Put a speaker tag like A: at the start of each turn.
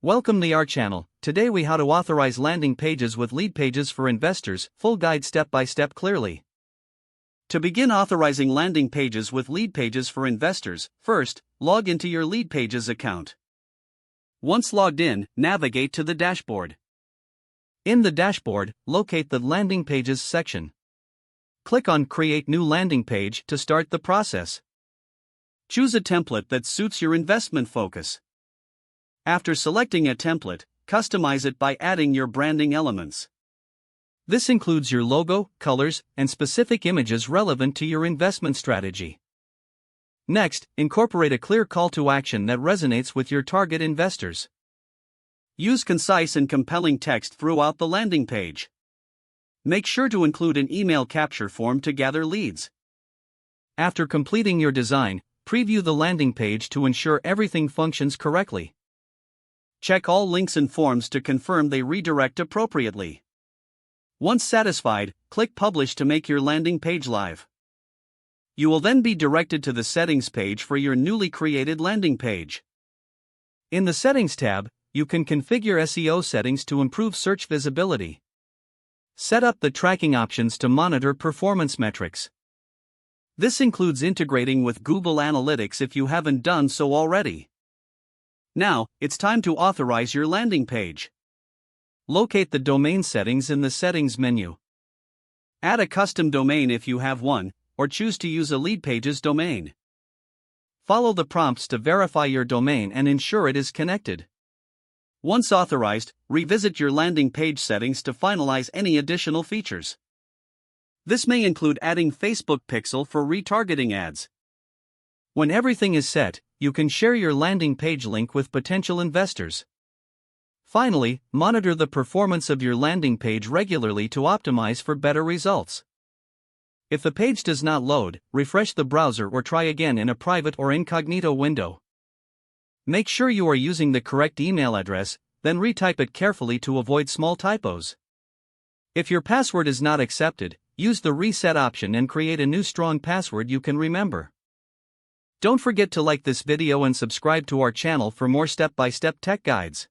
A: Welcome to our channel. Today we how to authorize landing pages with Leadpages for investors, full guide step by step clearly. To begin authorizing landing pages with Leadpages for investors, first, log into your Leadpages account. Once logged in, navigate to the dashboard. In the dashboard, locate the Landing Pages section. Click on Create New Landing Page to start the process. Choose a template that suits your investment focus. After selecting a template, customize it by adding your branding elements. This includes your logo, colors, and specific images relevant to your investment strategy. Next, incorporate a clear call to action that resonates with your target investors. Use concise and compelling text throughout the landing page. Make sure to include an email capture form to gather leads. After completing your design, preview the landing page to ensure everything functions correctly. Check all links and forms to confirm they redirect appropriately. Once satisfied, click Publish to make your landing page live. You will then be directed to the Settings page for your newly created landing page. In the Settings tab, you can configure SEO settings to improve search visibility. Set up the tracking options to monitor performance metrics. This includes integrating with Google Analytics if you haven't done so already. Now, it's time to authorize your landing page. Locate the domain settings in the Settings menu. Add a custom domain if you have one, or choose to use a Leadpages domain. Follow the prompts to verify your domain and ensure it is connected. Once authorized, revisit your landing page settings to finalize any additional features. This may include adding Facebook Pixel for retargeting ads. When everything is set, you can share your landing page link with potential investors. Finally, monitor the performance of your landing page regularly to optimize for better results. If the page does not load, refresh the browser or try again in a private or incognito window. Make sure you are using the correct email address, then retype it carefully to avoid small typos. If your password is not accepted, use the reset option and create a new strong password you can remember. Don't forget to like this video and subscribe to our channel for more step-by-step tech guides.